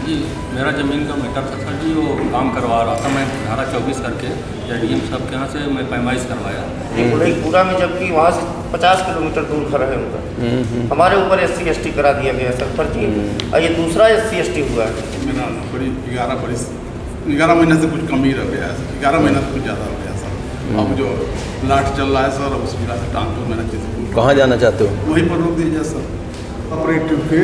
जी मेरा ज़मीन का मैटर था सर जी, वो काम करवा रहा था मैं धारा 24 करके एडीएम साहब के यहाँ से मैं पैमाइश करवाया पूरा में, जबकि वहाँ से 50 किलोमीटर दूर घर है उनका। हमारे ऊपर SC/ST करा दिया गया सर फर्जी, और ये दूसरा SC/ST हुआ है। मेरा बड़ी 11 महीने से कुछ कम ही रह गया है, 11 महीना से कुछ ज़्यादा हो गया सर। अब जो लाट चल रहा है सर, उस वजह से टांग को मैंने चीज़ कहाँ जाना चाहते हो? वहीं पर रोक दीजिए सर। ऑपरेटिव पे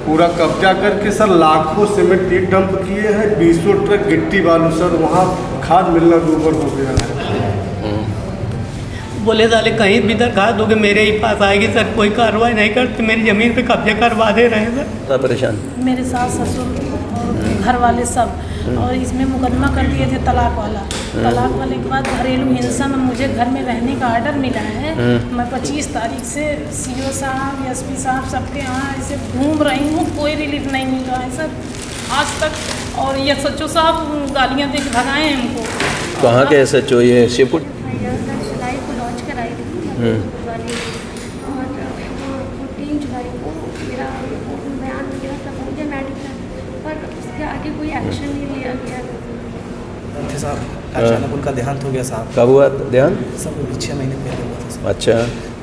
पूरा कब्जा करके सर लाखों सीमेंट ईंट डंप किए हैं, 200 ट्रक गिट्टी बालू सर, वहाँ खाद मिलना दूभर हो गया है। बोले साले कहीं भी दरखास्त दोगे मेरे ही पास आएगी सर, कोई कार्रवाई नहीं करते, मेरी ज़मीन पे कब्जा करवा दे रहे हैं सर। परेशान मेरे सास ससुर और घर वाले सब, और इसमें मुकदमा कर दिए थे तलाक वाला। तलाक वाले के बाद घरेलू हिंसा में मुझे घर में रहने का आर्डर मिला है। मैं 25 तारीख से CO साहब, SP साहब सबके यहाँ ऐसे घूम रही हूँ, कोई रिलीफ नहीं मिल रहा है सर आज तक। और ये SHO साहब गालियाँ दे के भगाए हैं हमको। कहाँ के SHO? ये शिवपुर जुलाई को लॉन्च कराई थी और 14 जुलाई को मेरा बयान दिया था मुझे मेडिकल, पर उसके आगे कोई एक्शन नहीं लिया गया थे साहब। अचानक उनका देहांत हो गया साहब। कब हुआ देहांत? सब 6 महीने पहले हुआ था सर। अच्छा।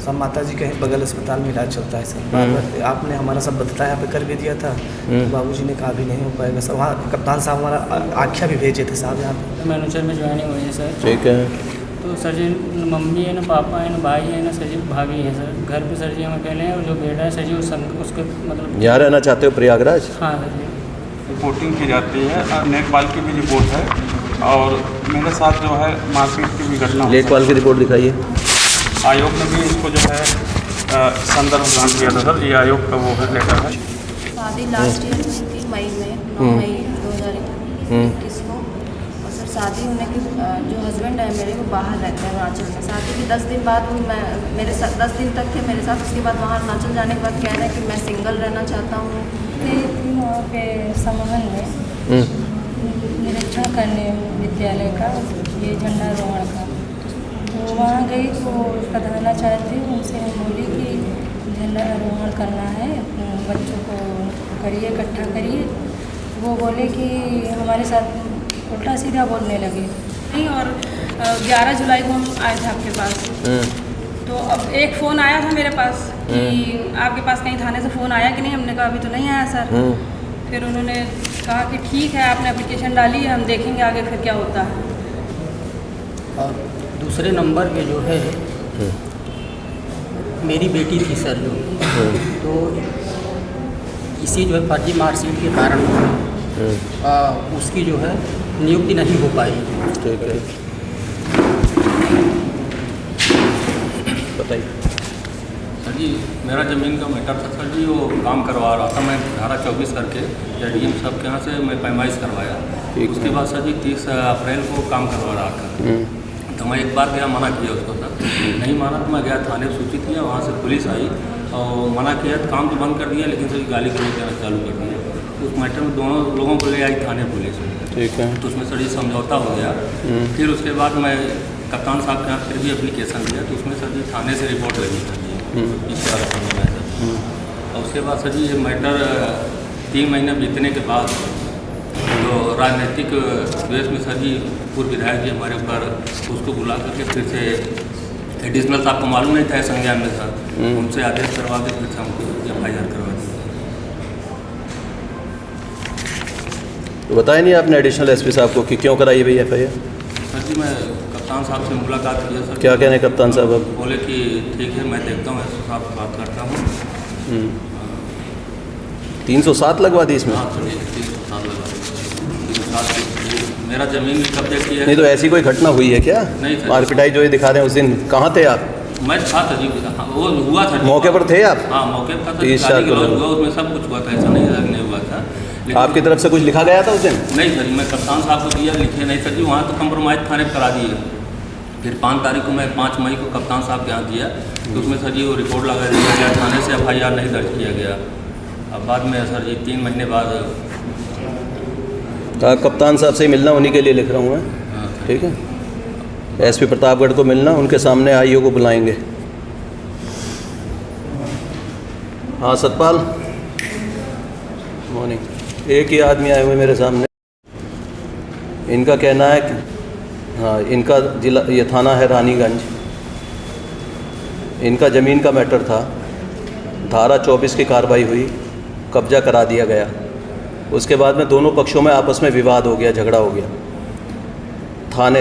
सब माता जी कहीं बगल अस्पताल में इलाज चलता है सर। आपने हमारा सब बताया यहाँ पे कर भी दिया था, तो बाबूजी ने कहा भी नहीं हो पाएगा सर। वहाँ कप्तान साहब हमारा आख्या भी भेजे थे साहब यहाँ पे। मैनेजर में ज्वाइनिंग हुई है सर। ठीक है। तो सर जी मम्मी है ना, पापा है ना, भाई है ना सर जी, भाभी है सर। घर पे सर जी हम अकेले हैं, और जो बेटा है सर जी उसके मतलब यहाँ रहना चाहते हो प्रयागराज? हाँ सर जी। रिपोर्टिंग की जाती है और लेखपाल की भी रिपोर्ट है, और मेरे साथ जो है मारपीट की भी घटना। लेखपाल की रिपोर्ट दिखाइए। आयोग ने भी इसको जो है संदर्भ ग्रांट किया था सर, ये आयोग का वो है लेटर है। शादी लास्ट ईयर हुई थी मई में, 9 मई 2021 को। और सर शादी होने के जो हस्बैंड है मेरे, वो बाहर रहते हैं अरुणाचल में। शादी के 10 दिन बाद वो मेरे साथ 10 दिन तक थे मेरे साथ। उसके बाद वहाँ अरुणाचल जाने के बाद कह रहे हैं कि मैं सिंगल रहना चाहता हूँ। वहाँ पे समहन में निरीक्षण करने विद्यालय का, ये झंडारोहण का, तो वहाँ गई तो प्रधाना चाहती हूँ, उनसे हम बोली कि झंडारोहण करना है, बच्चों को करिए, इकट्ठा करिए। वो बोले कि हमारे साथ उल्टा सीधा बोलने लगे नहीं। और 11 जुलाई को हम आए थे आपके पास, तो अब एक फ़ोन आया था मेरे पास कि आपके पास कहीं थाने से फ़ोन आया कि नहीं। हमने कहा अभी तो नहीं आया सर। फिर उन्होंने कहा कि ठीक है, आपने एप्लीकेशन डाली है, हम देखेंगे आगे फिर क्या होता है। और दूसरे नंबर पे जो है मेरी बेटी थी सर जो, तो इसी जो है फर्जी मार्कशीट के कारण उसकी जो है नियुक्ति नहीं हो पाई। ठीक है, बताइए। सर जी मेरा ज़मीन का मैटर था सर जी, वो काम करवा रहा था मैं धारा 24 करके एडीएम साहब के यहाँ से मैं पैमाइश करवाया। उसके बाद सर जी 30 अप्रैल को काम करवा रहा था। तो मैं एक बार गया, मना किया उसको सर, नहीं माना तो मैं गया थाने सूचित किया। वहाँ से पुलिस आई और मना किया तो काम तो बंद कर दिया, लेकिन सर गाली गलौज देना चालू कर दिया। तो उस मैटर में दोनों लोगों को ले आई थाने पुलिस। ठीक है। तो उसमें सर जी समझौता हो गया। फिर उसके बाद मैं कप्तान साहब के यहाँ फिर भी एप्लीकेशन दिया, तो उसमें सर जी थाने से रिपोर्ट लगी सर जी इस तरह से मैटर। और उसके बाद सर जी ये मैटर 3 महीने बीतने के बाद जो राजनीतिक द्वेष में सर जी पूर्व विधायक जी हमारे ऊपर उसको बुला करके फिर से एडिशनल साहब को मालूम नहीं था संज्ञान में सर, उनसे आदेश करवा के फिर से हमको FIR करवा दी। तो बताया नहीं आपने एडिशनल SP साहब को कि क्यों कराई भाई FIR? सर जी मैं कप्तान साहब से मुलाकात किया सर। क्या कहने कप्तान साहब? अब बोले कि ठीक है मैं देखता हूँ, एसपी साहब से बात करता हूँ। 307 लगवा दी इसमें? हाँ सर 307 लगा दी। 307 मेरा ज़मीन भी कब्जा किया है। नहीं तो ऐसी कोई घटना हुई है क्या? नहीं सर। मारपिटाई जो ये दिखा रहे हैं, उस दिन कहाँ थे आप? मैं था सर जी, वो हुआ था। मौके पर थे आप? हाँ मौके पर था। 30 साल हुआ उसमें सब कुछ हुआ था, ऐसा नहीं हुआ था। आपकी तरफ से कुछ लिखा गया था उस दिन? नहीं सर, मैं कप्तान साहब को दिया, लिखे नहीं सर जी। वहाँ तो कंप्रोमाइज़ थाने पर करा दिए। फिर 5 तारीख को मैं 5 मई को कप्तान साहब के यहाँ दिया, तो उसमें सर जी वो रिपोर्ट लगा दिया गया, थाने से FIR नहीं दर्ज किया गया। अब बाद में सर जी 3 महीने बाद कप्तान साहब से मिलना, उन्हीं के लिए लिख रहा हूँ मैं। ठीक है, SP प्रतापगढ़ को मिलना, उनके सामने IO को बुलाएंगे। हाँ सतपाल, मॉर्निंग। एक ही आदमी आए हुए मेरे सामने, इनका कहना है कि हाँ, इनका जिला ये थाना है रानीगंज, इनका ज़मीन का मैटर था, धारा 24 की कार्रवाई हुई, कब्जा करा दिया गया। उसके बाद में दोनों पक्षों में आपस में विवाद हो गया, झगड़ा हो गया,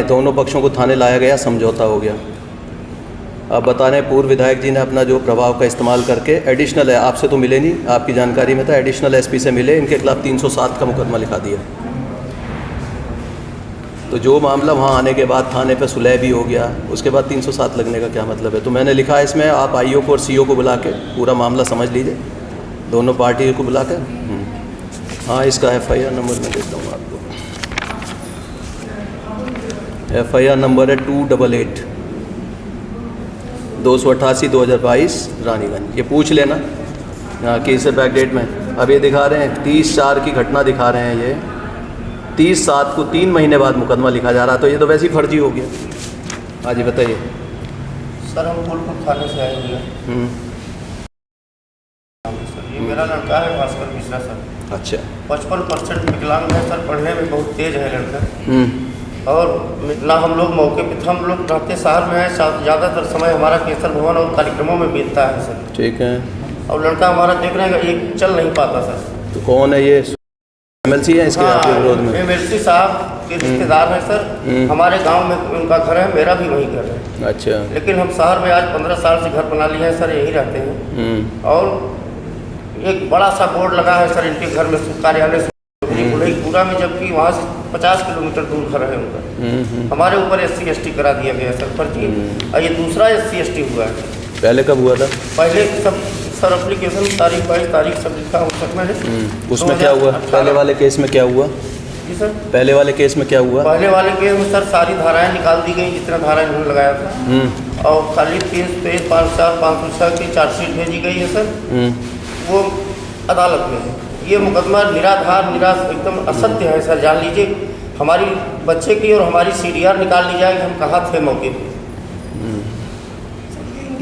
दोनों पक्षों को थाने लाया गया, समझौता हो गया। अब बता रहे हैं पूर्व विधायक जी ने अपना जो प्रभाव का इस्तेमाल करके एडिशनल है, आपसे तो मिले नहीं, आपकी जानकारी में था, एडिशनल एसपी से मिले, इनके खिलाफ 307 का मुकदमा लिखा दिया। तो जो मामला वहाँ आने के बाद थाने पे सुलह भी हो गया, उसके बाद 307 लगने का क्या मतलब है। तो मैंने लिखा है इसमें, आप आईओ को और सीओ को बुला के पूरा मामला समझ लीजिए, दोनों पार्टी को बुला कर। हाँ, इसका FIR नंबर मैं देता हूँ आपको। FIR नंबर है 288 288/2022 रानीगंज। ये पूछ लेना केस से बैकडेट में। अब ये दिखा रहे हैं 30/4 की घटना दिखा रहे हैं, ये 30/7 को 3 महीने बाद मुकदमा लिखा जा रहा, तो ये तो वैसे ही फर्जी हो गया। हाँ जी बताइए। सर हम फूलपुर थाने से आए हुए हैं। ये मेरा लड़का है भास्कर मिश्रा सर। अच्छा। 55% विकलांग है सर, पढ़ने में बहुत तेज है लड़का। और ना हम लोग मौके पे थे, हम लोग रहते शहर में है, ज़्यादातर समय हमारा केसर भवन और कार्यक्रमों में बीतता है सर। ठीक है। और लड़का हमारा देख रहे हैं एक चल नहीं पाता सर। तो कौन है ये, MLC है इसके आपके विरोध में? MLC साहब के रिश्तेदार हैं सर, हमारे गांव में उनका घर है, मेरा भी वही घर है। अच्छा। लेकिन हम शहर में आज 15 साल से घर बना लिए हैं सर, यही रहते हैं। और एक बड़ा सा बोर्ड लगा है सर इनके घर में, कार्यालय पूरा में, जबकि वहाँ से 50 किलोमीटर दूर घर है उनका। हमारे ऊपर SC ST करा दिया गया सर फर्जी, और ये दूसरा SC ST हुआ है। पहले कब हुआ था? पहले सब सर एप्लीकेशन तारीख 22 तारीख सब लिखा हो सकता है। उसमें क्या हुआ? पहले वाले केस में क्या हुआ? जी सर, पहले वाले केस में क्या हुआ? पहले वाले केस में सर सारी धाराएं निकाल दी गई, जितना धारा इन्होंने लगाया था, और खाली 3 पेज 506 की चार्जशीट भेजी गई है सर, वो अदालत में है। ये मुकदमा निराधार एकदम असत्य है सर, जान लीजिए। हमारी बच्चे की और हमारी CDR निकाल ली जाए कि हम कहाँ थे मौके पे।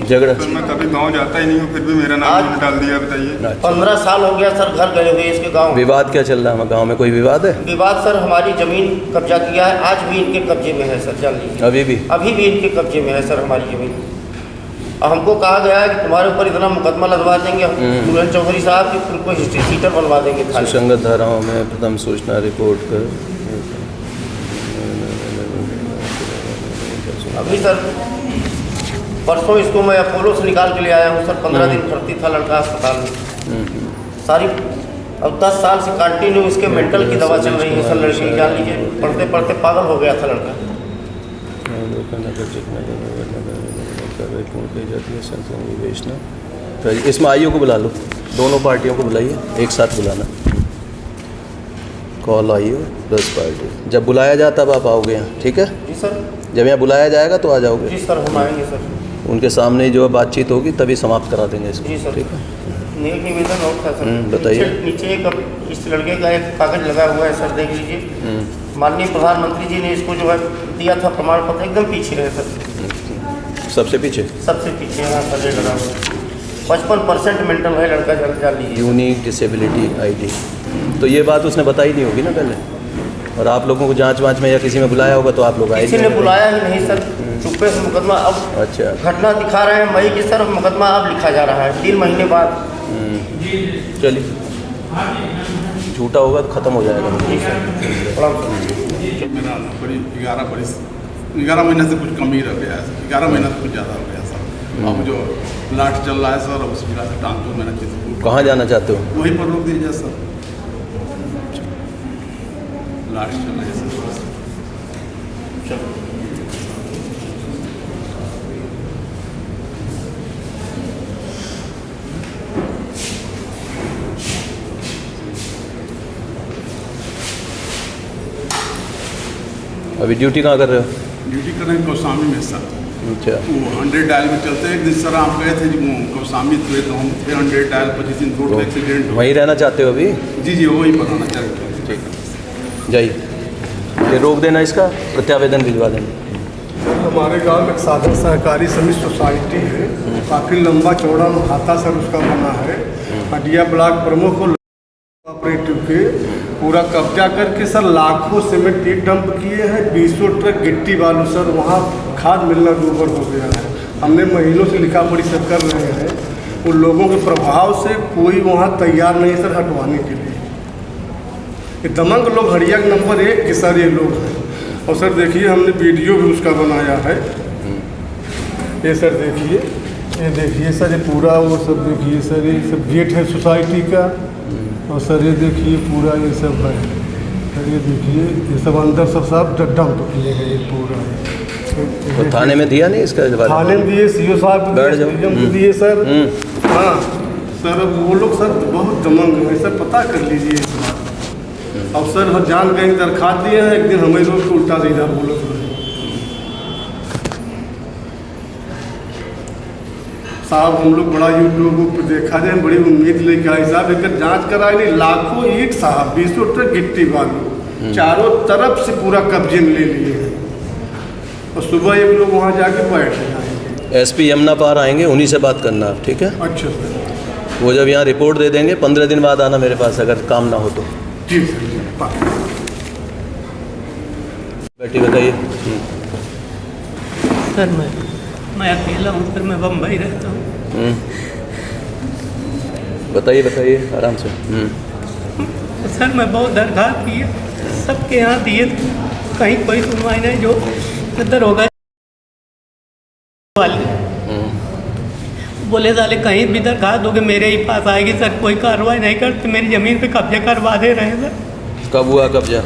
झगड़ा तो मैं कभी गांव जाता ही नहीं हूँ, फिर भी मेरा नाम डाल दिया, बताइए। 15 साल हो गया सर घर गए हुए इसके गांव। विवाद क्या चल रहा है गांव में? कोई विवाद है? विवाद सर हमारी जमीन कब्जा किया है, आज भी इनके कब्जे में है सर, जान लीजिए। अभी भी इनके कब्जे में है सर हमारी जमीन। हमको कहा गया है कि तुम्हारे ऊपर इतना मुकदमा लगवा देंगे दुल्हन चौधरी साहब कि तुमको हिस्ट्री सीटर बनवा देंगे। सुसंगत धाराओं में प्रथम सूचना रिपोर्ट कर। अभी सर परसों इसको मैं अपोलो से निकाल के ले आया हूँ सर, 15 दिन भर्ती था लड़का अस्पताल में। सारी अब 10 साल से कंटिन्यू इसके मेंटल की दवा चल रही है सर लड़के की, जान लीजिए। पढ़ते पढ़ते पागल हो गया था लड़का। तो इसमें आईओ को बुला लो, दोनों पार्टियों को बुलाइए, एक साथ बुलाना। कॉल आईओ प्लस पार्टी, जब बुलाया जाए तब आप आओगे यहाँ, ठीक है? जी सर। जब यहाँ बुलाया जाएगा तो आ जाओगे? जी सर, हम आएंगे सर। उनके सामने जो बातचीत होगी तभी समाप्त करा देंगे इसको। जी सर, ठीक है। एक निवेदन और था सर, बताइए। नीचे एक इस लड़के का एक कागज लगा हुआ है सर, देख लीजिए। माननीय प्रधानमंत्री जी ने इसको जो है दिया था प्रमाण पत्र, एकदम पीछे है सर। सबसे पीछे? सबसे पीछे यहाँ सर लगा हुआ है। 55% मेंटल है लड़का, जान लीजिए। Unique disability ID। तो ये बात उसने बताई नहीं होगी ना पहले, और आप लोगों को जांच में या किसी में बुलाया होगा तो आप लोग आए? किसी ने बुलाया ही नहीं सर, चुप्पे से मुकदमा। अब अच्छा, घटना दिखा रहे हैं मई की सर, मुकदमा अब लिखा जा रहा है 3 महीने बाद। चलिए, झूठा होगा तो ख़त्म हो जाएगा। मेरा बड़ी 11 महीने से कुछ कम ही रह गया है, 11 महीना से कुछ ज़्यादा हो गया सर। अब जो लास्ट चल रहा है सर, उस वजह से ट्रांसफर मैंने चीज़। कहाँ जाना चाहते हो? वहीं पर रोक दीजिए सर, लास्ट चल रहा है सर। अभी ड्यूटी कहाँ कर रहे हो? ड्यूटी कर रहे हैं कौसामी में सर। अच्छा, वो 100 डायल में चलते हैं। एक दिन सर आप गए थे कौसामी थे, तो हम थे 100 डायल 25 दिन रोड पर एक्सीडेंट हो। वहीं रहना चाहते हो अभी? जी वही पर आना चाहिए। ठीक है, जाइए। ये रोक देना, इसका प्रत्यावेदन भिजवा देना। हमारे गांव में एक साधन सहकारी समिति सोसाइटी है, काफ़ी लंबा चौड़ा खाता सर उसका बना है। हटिया ब्लॉक प्रमुख ऑपरेटिव के पूरा कब्जा करके सर लाखों सीमेंट ईंट डंप किए हैं, 200 ट्रक गिट्टी बालू सर वहाँ खाद मिलना दूभर हो गया है। हमने महीनों से लिखा पढ़ी सर कर रहे हैं, उन लोगों के प्रभाव से कोई वहाँ तैयार नहीं सर हटवाने के लिए। ये दमंग लोग हड़िया नंबर 1 के सर ये लोग हैं। और सर देखिए हमने वीडियो भी उसका बनाया है, ये सर देखिए, ये देखिए सर ये पूरा वो सब देखिए सर, ये सब गेट है सोसाइटी का। और सर ये देखिए पूरा ये सब है सर, ये देखिए ये सब अंदर सब डंप किए हैं ये पूरा। तो थाने में दिया नहीं इसका जवाब? थाने में दिए, सीओ साहब को दिए सर। हाँ सर वो लोग सर बहुत दमंग है सर, पता कर लीजिए इस बात। अब सर हम जान गए दरखास्त दिए हैं, एक दिन हमें लोग को उल्टा सीधा बोलो। साहब हम लोग बड़ा यूट्यूब पर देखा जाए, बड़ी उम्मीद लेके आए साहब, एक जांच कराए नहीं, लाखों ईंट साहब, 200 ट्रक गिट्टी बालू चारों तरफ से पूरा कब्जे में ले लिए हैं। और सुबह एक लोग वहाँ जाके बैठ जाएंगे। एसपी यमुना पार आएंगे, उन्हीं से बात करना आप, ठीक है? अच्छा सर। वो जब यहाँ रिपोर्ट दे देंगे 15 दिन बाद आना मेरे पास, अगर काम ना हो तो। जी सर। बेटी बताइए। सर मैं अकेला हूँ सर, मैं बम्बई रहता हूँ। बताइए आराम से। सर मैं बहुत दरखास्त किए, सबके यहाँ दिए, कहीं कोई सुनवाई नहीं। जो इधर होगा बोले साले कहीं भी दरखास्त दोगे मेरे ही पास आएगी सर, कोई कार्रवाई नहीं करते, मेरी ज़मीन पे कब्जा करवा दे रहे हैं सर। कब हुआ कब्जा?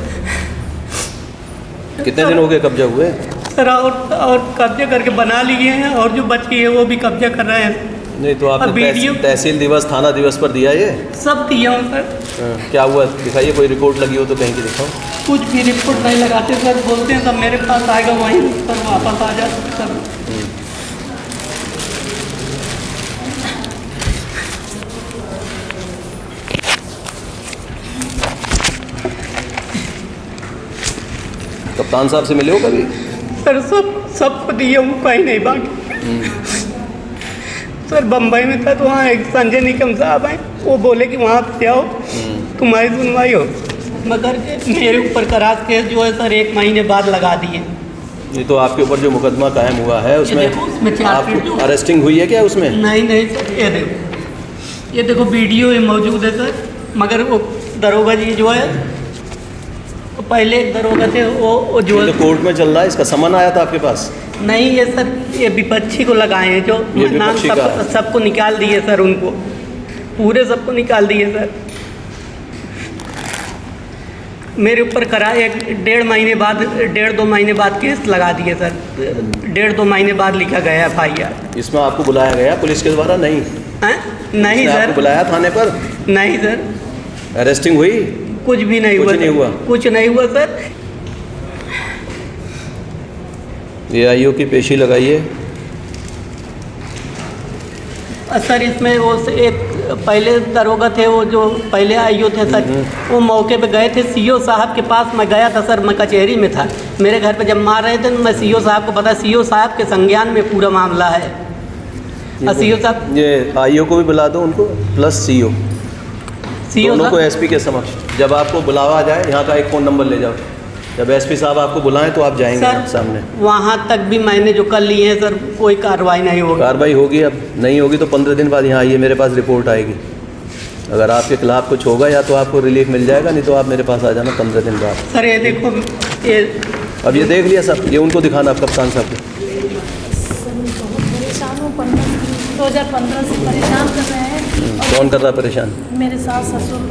कितने दिन हो गए कब्जा हुए? सर और कब्जा करके बना लिए हैं, और जो बच गई है वो भी कब्जा कर रहे हैं। नहीं तो आपने तहसील दिवस थाना दिवस पर दिया ये? सब दिया हूँ सर। क्या हुआ दिखाइए, कोई रिपोर्ट लगी हो तो कहीं की दिखाओ। कुछ भी रिपोर्ट नहीं लगाते सर, बोलते हैं सब मेरे पास आएगा वहीं सर वापस आ जाते सर। कप्तान साहब से मिले हो कभी? सर सबको दिए हूँ, कहीं नहीं बाकी। सर बम्बई में था तो वहाँ एक संजय निकम साहब आए, वो बोले कि वहाँ पे जाओ तुम्हारी सुनवाई हो, मगर मेरे ऊपर करार केस जो है सर 1 महीने बाद लगा दिए। ये तो आपके ऊपर जो मुकदमा कायम हुआ है उसमें आपकी अरेस्टिंग हुई है क्या उसमें? नहीं सर, ये देखो वीडियो ये मौजूद है सर, मगर वो दरोगा जी जो है पहले दरोगा थे वो जो तो कोर्ट में चल रहा है, इसका समन आया था आपके पास? नहीं ये सर ये विपक्षी को लगाए हैं, जो नाम सबको निकाल दिए सर, उनको पूरे सबको निकाल दिए सर। मेरे ऊपर करा 1.5 महीने बाद 1.5-2 महीने बाद केस लगा दिए सर, 1.5-2 महीने बाद लिखा गया FIR। इसमें आपको बुलाया गया पुलिस के द्वारा? नहीं नहीं सर। बुलाया थाने पर? नहीं सर। अरेस्टिंग हुई? कुछ भी नहीं हुआ। कुछ नहीं हुआ सर। ये आईओ की पेशी लगाइए। सर इसमें वो एक पहले दरोगा थे, वो जो पहले आईओ थे सर, वो मौके पे गए थे सीओ साहब के पास। मैं गया था सर, मैं कचहरी में था, मेरे घर पे जब मार रहे थे मैं सीओ साहब को पता, सीओ साहब के संज्ञान में पूरा मामला है। सीओ साहब ये आईओ को भी बुला दो, उनको प्लस सीओ दोनों को एसपी के समक्ष। जब आपको बुलावा जाए यहाँ का एक फ़ोन नंबर ले जाओ, जब एसपी साहब आपको बुलाएं तो आप जाएंगे सामने। वहाँ तक भी मैंने जो कर लिए हैं सर, कोई कार्रवाई नहीं होगी। कार्रवाई होगी, अब नहीं होगी तो 15 दिन बाद यहाँ आइए, मेरे पास रिपोर्ट आएगी। अगर आपके खिलाफ कुछ होगा या तो आपको रिलीफ मिल जाएगा, नहीं तो आप मेरे पास आ जाना 15 दिन बाद। सर ये देखो ये अब ये देख लिया सब, ये उनको दिखाना आप कप्तान साहब को। 2015 से परेशान कर रहे हैं। कौन कर रहा है परेशान? मेरे सास ससुर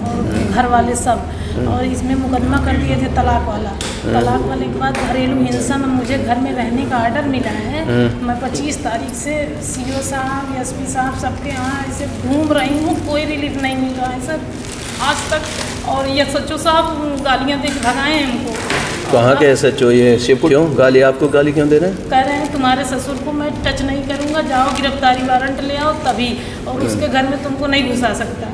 और घर वाले सब। और इसमें मुकदमा कर दिए थे तलाक वाला। तलाक वाले के बाद घरेलू हिंसा में मुझे घर में रहने का आर्डर मिला है। मैं 25 तारीख से सीओ साहब एसपी साहब सबके यहाँ ऐसे घूम रही हूँ, कोई रिलीफ नहीं मिल रहा है सर आज तक। और ये SHO साहब गालियाँ दे के भगाए हैं हमको। कहाँ के SHO? ये शिवपुर? क्यों गाली, आपको गाली क्यों दे रहे हैं? कह रहे हैं तुम्हारे ससुर को मैं टच नहीं करूँगा, जाओ गिरफ्तारी वारंट ले आओ तभी, और उसके घर में तुमको नहीं घुसा सकता,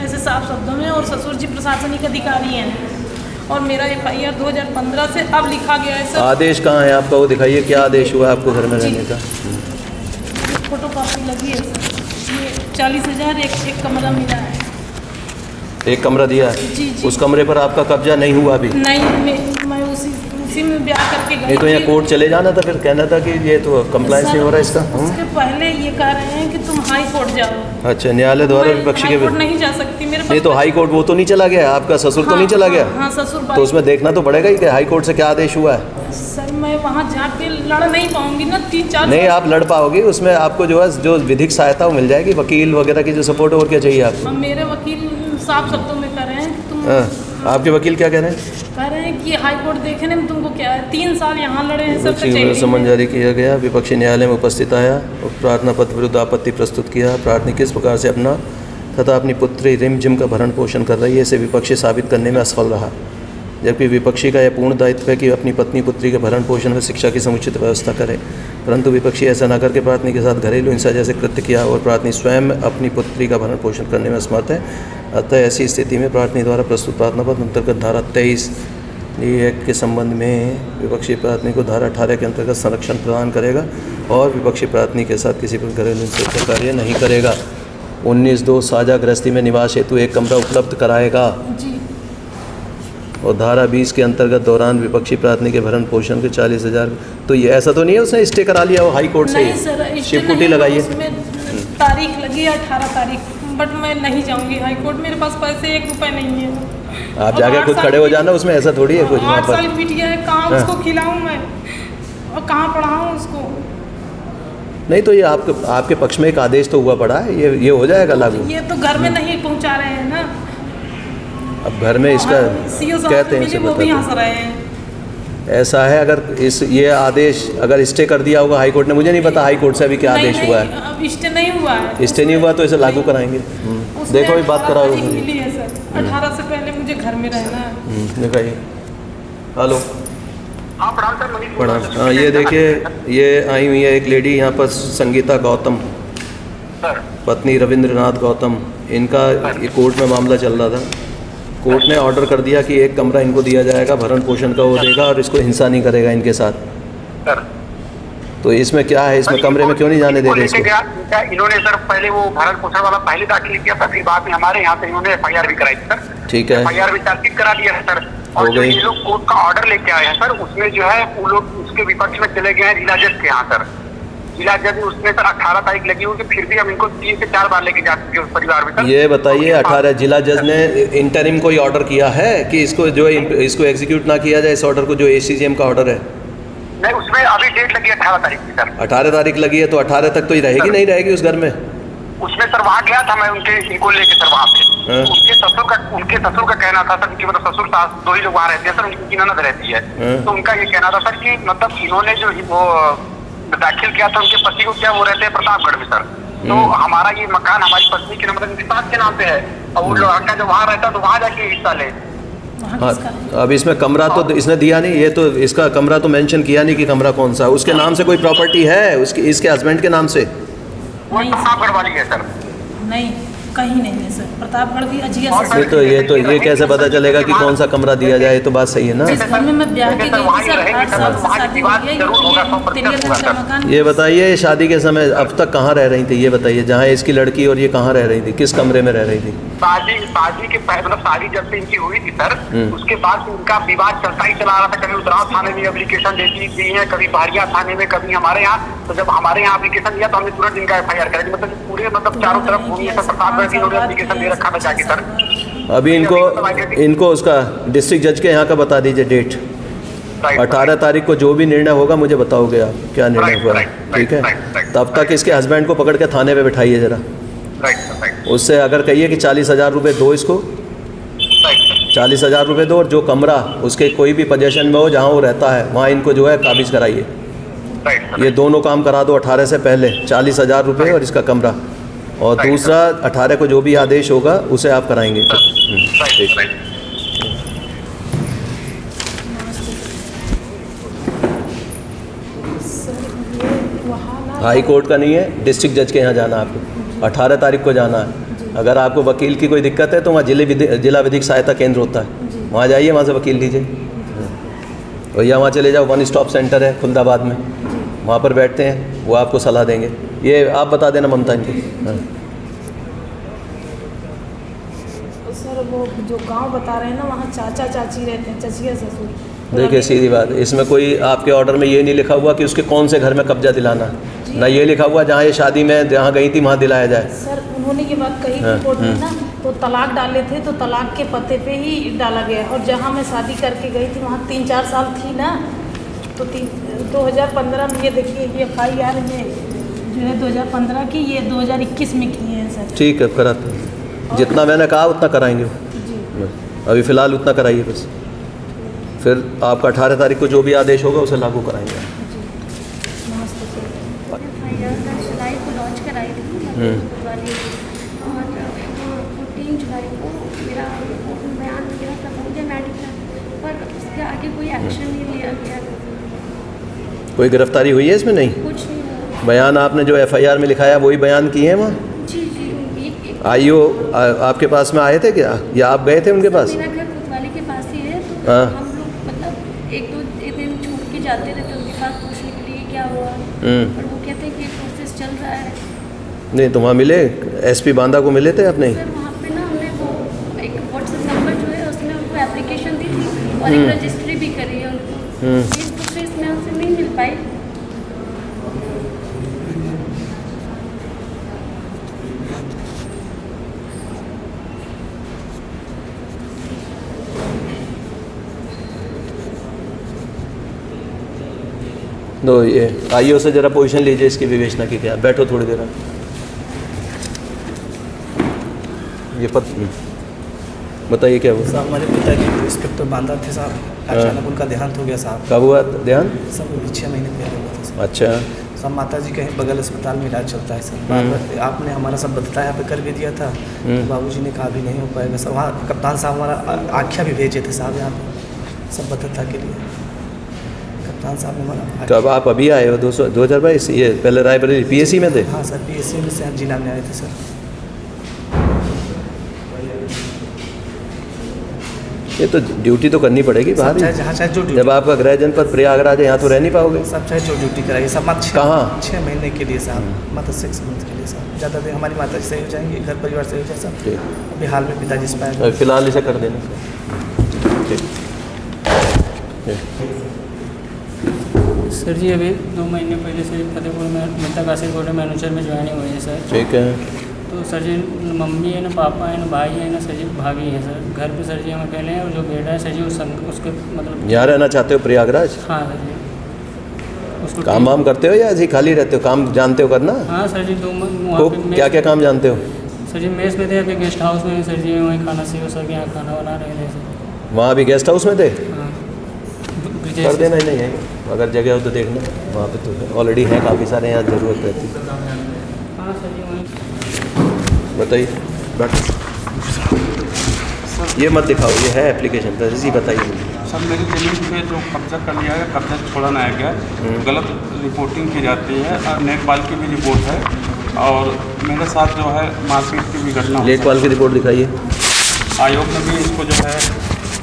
ऐसे साफ शब्दों में। और ससुर जी प्रशासनिक अधिकारी हैं। और मेरा FIR 2015 से अब लिखा गया है सर। आदेश कहाँ है आपका, वो दिखाइए, क्या आदेश हुआ आपको घर में रहने का? फोटो कॉपी लगी है सर, ये 40,000 एक कमरा मिला है। एक कमरा दिया है। जी जी। उस कमरे पर आपका कब्जा नहीं हुआ अभी? नहीं, मैं उसी में ब्याह करके गई नहीं तो यहाँ थी। कोर्ट चले जाना था, फिर कहना था कि ये तो कंप्लायंस नहीं हो रहा इसका। उसके पहले ये कह रहे हैं कि तुम हाई कोर्ट जाओ। अच्छा, न्यायालय द्वारा मैं विपक्षी हाई के कोर्ट नहीं जा सकती, मेरे नहीं तो हाई कोर्ट वो तो नहीं चला गया, आपका ससुर तो नहीं चला गया? हाँ, ससुर तो उसमें देखना तो पड़ेगा ही कि हाई कोर्ट से क्या आदेश हुआ है। सर मैं वहाँ जाके लड़ नहीं पाऊंगी ना, 3-4 नहीं, आप लड़ पाओगे, उसमें आपको जो है जो विधिक सहायता वो मिल जाएगी, वकील वगैरह की जो सपोर्ट, और क्या चाहिए आपको? हम मेरे वकील साफ शब्दों में कह रहे हैं कि तुम हाँ, आपके वकील क्या कह रहे हैं? कह रहे हैं कि हाई कोर्ट देखने में तुमको क्या है, 3 साल यहाँ लड़े हैं, सब विपक्षी समन जारी किया गया, विपक्षी न्यायालय में उपस्थित आया और प्रार्थना पत्र विरुद्ध आपत्ति प्रस्तुत किया। प्रार्थना किस प्रकार से अपना तथा अपनी पुत्री रिमझिम का भरण पोषण कर रही है, इसे विपक्षी साबित करने में असफल रहा, जबकि विपक्षी का यह पूर्ण दायित्व है कि अपनी पत्नी पुत्री के भरण पोषण व शिक्षा की समुचित व्यवस्था करे, परंतु विपक्षी ऐसा न करके प्रार्थनी के साथ घरेलू हिंसा जैसे कृत्य किया और प्रार्थनी स्वयं अपनी पुत्री का भरण पोषण करने में असमर्थ है। अतः ऐसी स्थिति में प्रार्थनी द्वारा प्रस्तुत प्रार्थना पत्र अंतर्गत धारा 23 एक्ट के संबंध में विपक्षी प्रार्थनी को धारा 18 के अंतर्गत संरक्षण प्रदान करेगा और विपक्षी प्रार्थनी के साथ किसी पर घरेलू हिंसा का कार्य नहीं करेगा। 19(2) साझा गृहस्थी में निवास हेतु एक कमरा उपलब्ध कराएगा और धारा 20 के अंतर्गत दौरान विपक्षी प्रार्थनी के भरण पोषण के 40,000। तो ये ऐसा तो नहीं है उसने स्टे करा लिया वो हाई कोर्ट से? नहीं सर, शिवकुटी लगाई है, उसमें तारीख लगी है 18 तारीख, बट मैं नहीं जाऊंगी हाई कोर्ट, मेरे पास पैसे 1 रुपए नहीं है। आप जाके खुद खड़े हो जाना, उसमें ऐसा थोड़ी है कुछ। 8 साल बिटिया है, कहाँ उसको खिलाऊं मैं और कहाँ पढ़ाऊं उसको? नहीं तो ये आपके पक्ष में एक आदेश तो हुआ पड़ा है, ये हो जाएगा लागू। ये तो घर में नहीं पहुंचा रहे हैं ना, अब घर में इसका कहते हैं, वो भी हंस रहे हैं। ऐसा है, अगर ये आदेश अगर स्टे कर दिया होगा हाई कोर्ट ने, मुझे नहीं पता हाई कोर्ट से अभी क्या आदेश हुआ है। अब स्टे नहीं हुआ है, स्टे नहीं हुआ तो इसे लागू कराएंगे। देखो अभी बात कराओ। मिली है सर, 18 से पहले मुझे घर में रहना है। दिखाइए। हेलो, प्रणाम। हाँ, ये देखिए, ये आई हुई है एक लेडी यहाँ पर, संगीता गौतम, पत्नी रविंद्रनाथ गौतम। इनका ये कोर्ट में मामला चल रहा था। कोर्ट ने ऑर्डर कर दिया कि एक कमरा इनको दिया जाएगा, भरण पोषण का वो देगा और इसको हिंसा नहीं करेगा इनके साथ। तो इसमें क्या है, इसमें कमरे में क्यों नहीं जाने दे रहे इसको? इन्होंने सर पहले वो भरण पोषण वाला पहले दाखिल किया था, फिर बाद में हमारे यहाँ से इन्होंने FIR भी कराई थी सर। ठीक है, FIR भी चार्जशीट करा दिया है सर। और जो ये लोग कोर्ट का ऑर्डर लेके आए हैं सर, उसमें जो है वो लोग उसके विपक्ष में चले गए हैं जिला जज के यहाँ सर। जिला जज उसमें सर 18 तारीख लगी होगी, फिर भी हम इनको 3 से 4 बार लेके जा चुके हैं उस परिवार में सर। ये बताइए, 18 जिला जज ने इंटरिम कोई ऑर्डर किया है कि इसको जो इसको एग्जीक्यूट ना किया जाए, इस ऑर्डर को, जो ACGM का ऑर्डर है? नहीं, उसमें अभी डेट लगी है 18 तारीख की सर। 18 तारीख लगी है तो 18 तक तो ही रहेगी, नहीं रहेगी उस घर में? उसमें सर वहाँ गया था मैं इनको लेके सर वहाँ पे। उनके ससुर का कहना था सर कि मतलब ससुर सास 2 ही लोग वहाँ रहते हैं सर, उनकी ननद रहती है। तो उनका ये कहना था सर कि मतलब इन्होंने जो वो दाखिल किया था उनके पति को, क्या वो रहते हैं प्रतापगढ़ में सर। तो हमारा ये मकान हमारी पत्नी के मतलब इनके सास के नाम पे है, और वो लड़का जो वहाँ रहता है तो वहाँ जाके हिस्सा ले। हाँ, अब इसमें कमरा तो इसने दिया नहीं, ये तो इसका कमरा तो मेंशन किया नहीं कि कमरा कौन सा। उसके नाम से कोई प्रॉपर्टी है उसकी, इसके हस्बैंड के नाम से? वो प्रतापगढ़ वाली है सर। नहीं, कहीं नहीं है सर, प्रतापगढ़ भी अजिया से। तो ये कैसे पता चलेगा कि कौन सा कमरा दिया जाए? तो बात सही है ना। जिस घर में मैं ब्याह के गई थी सर, 8 साल से शादी हुई है, ये का मकान। ये बताइए, ये शादी के समय अब तक कहाँ रह रही थी? ये बताइए, जहाँ इसकी लड़की और ये कहाँ रह रही थी, किस कमरे में रह रही थी? शादी के मतलब शादी जब से इनकी हुई थी सर, उसके बाद इनका विवाद चलता ही चला रहा था। कभी उतराव थाने में एप्लीकेशन दी है, कभी बाड़िया थाने में, कभी हमारे यहाँ। तो जब हमारे यहाँ एप्लीकेशन दिया तो हमने तुरंत इनका FIR करा दी। मतलब पूरे चारों तरफ घूमी है सर, प्रतापगढ़ की इन्होंने एप्लीकेशन दे रखा था जाके सर। अभी इनको उसका डिस्ट्रिक्ट जज के यहाँ का बता दीजिए डेट। 18 तारीख को जो भी निर्णय होगा मुझे बताओगे आप क्या निर्णय हुआ, ठीक है? तब तक इसके हस्बैंड को पकड़ के थाने पे बैठाइए जरा। उससे अगर कहिए कि 40,000 रुपये दो इसको, 40,000 रुपये दो, और जो कमरा उसके कोई भी पोजीशन में हो जहाँ वो रहता है वहाँ इनको जो है काबिज कराइए। ये दोनों काम करा दो 18 से पहले, 40,000 रुपये और इसका कमरा, और दूसरा 18 को जो भी आदेश होगा उसे आप कराएंगे। ठीक। हाई कोर्ट का नहीं है, डिस्ट्रिक्ट जज के यहाँ जाना है आपको, 18 तारीख को जाना है। अगर आपको वकील की कोई दिक्कत है तो वहाँ जिला विधिक सहायता केंद्र होता है, वहाँ जाइए, वहाँ से वकील लीजिए। भैया वहाँ चले जाओ, 1 स्टॉप सेंटर है खुलदाबाद में, वहाँ पर बैठते हैं, वो आपको सलाह देंगे। ये आप बता देना ममता इनको। सर वो जो गांव बता रहे हैं ना, वहाँ चाचा चाची रहते हैं, चचिया ससुर। देखिए सीधी बात है, इसमें कोई आपके ऑर्डर में ये नहीं लिखा हुआ कि उसके कौन से घर में कब्जा दिलाना, ना ये लिखा हुआ जहाँ ये शादी में जहाँ गई थी वहाँ दिलाया जाए। सर उन्होंने ये बात कही थी कोर्ट में ना, तो तलाक डाले थे तो तलाक के पते पे ही डाला गया, और जहाँ मैं शादी करके गई थी वहाँ 3-4 साल थी ना, तो 2015 में ये देखिए ये FIR है जो है 2015 की, ये 2021 में की है सर। ठीक है, कराते हैं, जितना मैंने कहा उतना कराएंगे। अभी फ़िलहाल उतना कराइए बस, फिर आपका 18 तारीख को जो भी आदेश होगा उसे लागू कराएंगे। जुलाई को लॉन्च कराई थी वाली, और 14 जुलाई को मेरा बयान वगैरह सब हो गया मेडिकल, पर उसके आगे कोई एक्शन नहीं लिया गया। कोई गिरफ्तारी हुई है इसमें? नहीं, कुछ नहीं हुआ। बयान आपने जो FIR में लिखाया वही बयान किए हैं वहाँ? जी जी। IO आपके पास में आए थे क्या, या आप गए थे उनके पास? मेरा घर कोतवाली के पास ही है, तो हम लोग मतलब एक दिन छोड़ के जाते रहते उनके पास पूछने के लिए क्या हुआ, और वो कहते हैं कि प्रोसेस चल रहा है। नहीं तो वहाँ मिले, SP बांदा को मिले थे अपने? सर वहाँ पे ना हमने वो एक WhatsApp नंबर जो है उसमें उनको एप्लीकेशन दी थी और एक रजिस्ट्री भी करी है उनको, इस प्रोसेस में उनसे नहीं मिल पाई। तो ये IO से ज़रा पोजीशन लीजिए इसकी विवेचना की। क्या बैठो थोड़ी देर, ये बताइए क्या हुआ? साहब हमारे पिताजी इंस्पेक्टर बांदा थे साहब, अचानक उनका देहांत हो गया साहब। कब हुआ देहांत? सब 6 महीने पहले हुआ था सर। अच्छा। सब माता जी कहीं बगल अस्पताल में इलाज चलता है सर। आपने हमारा सब बताया यहाँ पे कर भी दिया था, तो बाबूजी ने कहा भी नहीं हो पाएगा सर। वहाँ कप्तान साहब हमारा आख्या भी भेजे थे साहब यहाँ पे सब बदता के लिए। कप्तान साहब ने हमारा। कब आप अभी आए हो? 2022? ये पहले रायबरेली PSC में थे? हाँ सर, PSC में से जिला में आए थे सर। ये तो ड्यूटी तो करनी पड़ेगी बाहर ही। जहाँ चाहे जो जब आपका गृह जनपद प्रयागराज है, यहाँ तो रह नहीं पाओगे। सब चाहे जो ड्यूटी कराइए सब। कहाँ? 6 महीने के लिए साहब, मतलब 6 मंथ के लिए साहब। ज़्यादा देर हमारी माता जी सही हो जाएंगे, घर परिवार सही हो जाए सब। अभी हाल में पिताजी से पाया, फिलहाल इसे कर देना। सर जी अभी 2 महीने पहले से फतेहपुर में मिता कासिर कोटे मैनेजर में ज्वाइनिंग हुई है सर। ठीक है। तो सर जी मम्मी है ना, पापा है ना, भाई है ना, सर जी भाभी है सर। घर पे सर जी हम अकेले हैं, और जो बेटा है सर जी उसके मतलब यहाँ रहना चाहते हो प्रयागराज? हाँ सर जी। उसको काम वाम करते हो या ऐसे ही खाली रहते हो? काम जानते हो करना? हाँ सर जी। क्या क्या काम जानते हो? सर जी मेस में थे, अभी गेस्ट हाउस में सर जी वहीं खाना सीखो सर, यहाँ खाना बना रहे थे सर। वहाँ भी गेस्ट हाउस में थे? हाँ। कर देना ही नहीं है, अगर जगह हो तो देखना, वहाँ पे तो ऑलरेडी है काफ़ी सारे, यहाँ ज़रूरत रहती है। हाँ सर जी वहीं। बताइए, ये मत दिखाओ, ये है एप्लीकेशन तो इसी बताइए मुझे। सर मेरी ज़मीन पे जो कब्जा कर लिया है, कब्जा छोड़ाना है क्या, गलत रिपोर्टिंग की जाती है, और लेखपाल की भी रिपोर्ट है, और मेरे साथ जो है मारपीट की भी घटना। लेखपाल की रिपोर्ट दिखाइए। आयोग ने भी इसको जो है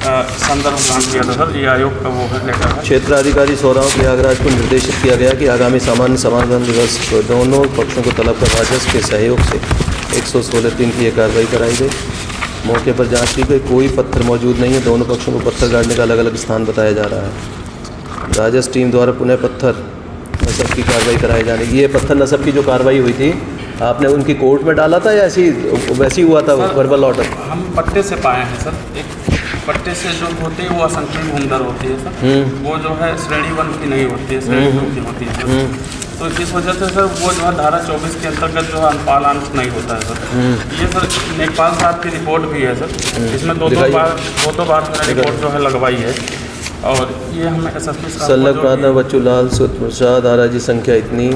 संदर्भ ग्रहण किया था सर, ये आयोग का वो है लेटर है। क्षेत्राधिकारी सौराव प्रयागराज को निर्देशित किया गया कि आगामी सामान्य समाधान दिवस को दोनों पक्षों को तलब कर राजस्व के सहयोग से 116(3) की यह कार्रवाई कराई गई। मौके पर जांच की गई, कोई पत्थर मौजूद नहीं है। दोनों पक्षों को पत्थर गाड़ने का अलग अलग स्थान बताया जा रहा है। राजस्व टीम द्वारा पुनः पत्थर नस्ब की कार्रवाई कराई जाने। ये पत्थर नस्ब की जो कार्रवाई हुई थी, आपने उनकी कोर्ट में डाला था या ऐसी वैसी हुआ था वर्बल ऑर्डर? हम पट्टे से पाए हैं सर। एक पट्टे से जो होती है वो असंख्य भूमदर होती है सर, वो जो है श्रेणी 1 की नहीं होती है, श्रेणी 2 की होती है सर। तो इस वजह से सर वो जो है धारा 24 के अंतर्गत जो है अनुपालांश नहीं होता है सर। ये सर लेखपाल साहब की रिपोर्ट भी है सर, इसमें दो बार रिपोर्ट जो है लगवाई है। और ये हमें SSP सल्लग प्रार्थना बच्चूलाल सूत्र प्रसाद आराजी संख्या इतनी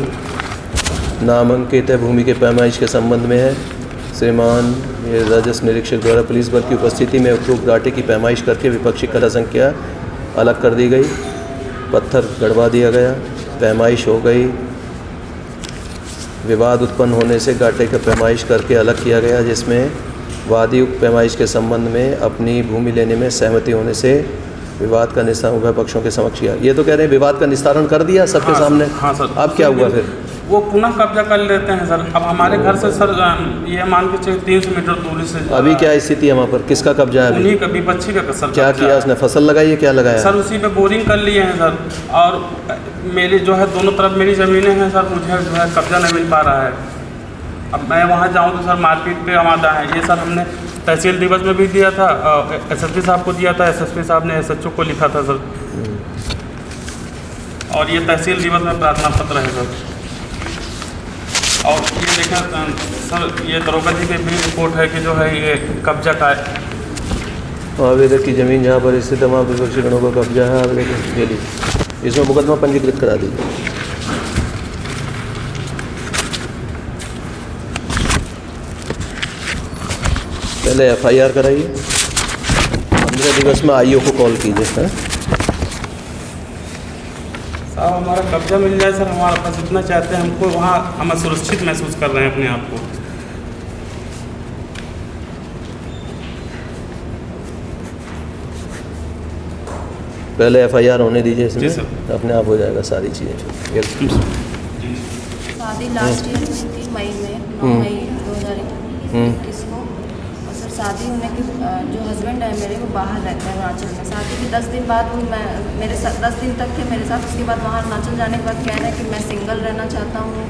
नामांकित है, भूमि के पैमाइश के संबंध में है। श्रीमान ये राजस्व निरीक्षक द्वारा पुलिस बल की उपस्थिति में उपरोक्त डाटे की पैमाइश करके विपक्षी कला संख्या अलग कर दी गई, पत्थर गड़वा दिया गया, पैमाइश हो गई। विवाद उत्पन्न होने से गाटे का पैमाइश करके अलग किया गया, जिसमें वादी उक्त पैमाइश के संबंध में अपनी भूमि लेने में सहमति होने से विवाद का निस्तारण उभय पक्षों के समक्ष किया। ये तो कह रहे हैं विवाद का निस्तारण कर दिया सबके सामने। हाँ सर। अब क्या हुआ फिर? वो पुनः कब्जा कर लेते हैं सर। अब हमारे घर से सर ये मान के चलिए 300 मीटर दूरी से अभी क्या स्थिति है वहाँ पर, किसका कब्जा है अभी? उन्हीं का विपक्षी का सर। क्या किया उसने, फसल लगाई है, क्या लगाया सर? उसी पे बोरिंग कर लिए हैं सर। और मेरी जो है दोनों तरफ मेरी ज़मीनें हैं सर, मुझे जो है कब्जा नहीं मिल पा रहा है। अब मैं वहाँ जाऊँ तो सर मारपीट पे आमादा है। ये सर हमने तहसील दिवस में भी दिया था, SSP साहब को दिया था, SSP साहब ने SHO को लिखा था सर। और ये तहसील दिवस में प्रार्थना पत्र है सर। और ये देखें सर, ये दरोगा जी की भी रिपोर्ट है कि जो है ये कब्जा का है। आवेदक की ज़मीन जहाँ पर स्थित है वहाँ विपक्षी गणों का कब्जा है। आवेदक ये लीजिए, इसमें मुकदमा पंजीकृत करा दीजिए। पहले FIR कराइए, 15 दिवस में IO को कॉल कीजिए। साहब हमारा कब्जा मिल जाए सर, हमारे पास इतना चाहते हैं, हमको वहाँ हम सुरक्षित महसूस कर रहे हैं अपने आप को। पहले FIR होने दीजिए इसमें, अपने आप हो जाएगा सारी चीज़ें। शादी लास्ट ईयर हुई थी मई में, 9 मई 2021 को। और सर शादी होने के जो हस्बैंड है मेरे वो बाहर रहते हैं अरुणाचल में। शादी के 10 दिन बाद वो मेरे साथ 10 दिन तक थे मेरे साथ। उसके बाद वहाँ अरुणाचल जाने के बाद कह रहे हैं कि मैं सिंगल रहना चाहता हूँ,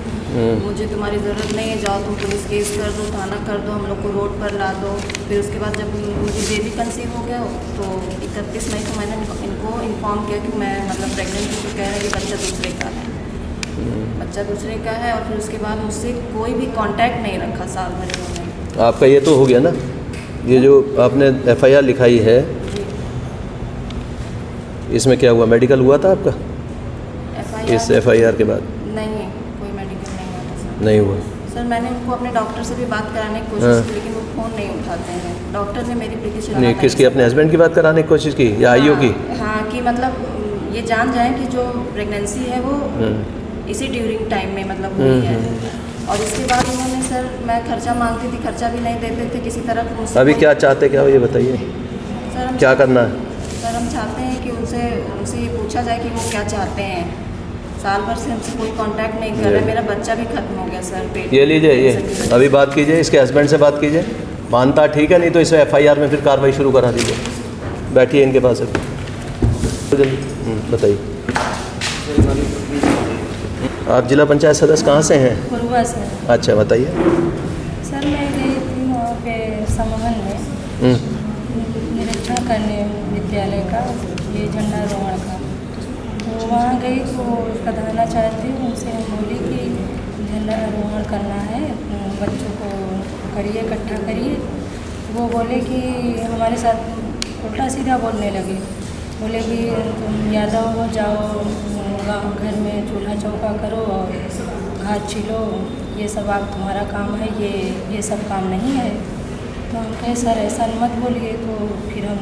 मुझे तुम्हारी ज़रूरत नहीं है, जाओ तुम पुलिस केस कर दो, थाना कर दो, हम लोग को रोड पर ला दो। फिर उसके बाद जब मुझे बेबी कंसीव हो गया तो 31 मई को मैंने इनको इन्फॉर्म किया कि मैं मतलब प्रेगनेंट हूँ। तो कह रहे हैं कि बच्चा दूसरे का है, बच्चा दूसरे का है। और फिर उसके बाद मुझसे कोई भी कांटेक्ट नहीं रखा साल भर उन्होंने। आपका ये तो हो गया ना, ये जो आपने FIR लिखाई है इसमें क्या हुआ, मेडिकल हुआ था आपका? इस FIR के बाद नहीं, कोई मेडिकल नहीं हुआ था सर। नहीं हुआ सर मैंने उनको अपने डॉक्टर से भी बात कराने की कोशिश की, लेकिन वो फ़ोन नहीं उठाते हैं। डॉक्टर ने मेरी एप्लीकेशन नहीं, किसकी, अपने हस्बैंड की बात कराने की कोशिश की या IO की? हाँ, कि मतलब ये जान जाए कि जो प्रेगनेंसी है वो इसी ड्यूरिंग टाइम में मतलब हुई है। और इसके बाद उन्होंने सर, मैं खर्चा मांगती थी, खर्चा भी नहीं देते थे किसी तरह मुझसे। अभी क्या चाहते, क्या हो ये बताइए, सर हम क्या करना है? सर हम चाहते हैं कि उनसे ये पूछा जाए कि वो क्या चाहते हैं। साल भर से हमसे कोई कांटेक्ट नहीं कर रहा है, मेरा बच्चा भी खत्म हो गया सर पेट। ये लीजिए, ये अभी बात कीजिए, इसके हस्बैंड से बात कीजिए, मानता ठीक है, नहीं तो इसे FIR में फिर कार्रवाई शुरू करा दीजिए। बैठिए इनके पास बताइए। आप जिला पंचायत सदस्य कहाँ से हैं? पुरवा से। अच्छा बताइए। सर मैं गई थी वहाँ पे समूहन में निरीक्षण करने विद्यालय का, ये झंडारोहण का। तो वहाँ गई तो प्रधानाचार्य थे, उनसे हम बोली कि झंडारोहण करना है, बच्चों को करिए, इकट्ठा करिए। वो बोले कि हमारे साथ उल्टा सीधा बोलने लगे। बोले कि तुम यादव हो, जाओ घर में चूल्हा चौका करो और घास छिलो, ये सब आप तुम्हारा काम है, ये सब काम नहीं है। तो हम कहे सर ऐसा मत बोलिए। तो फिर हम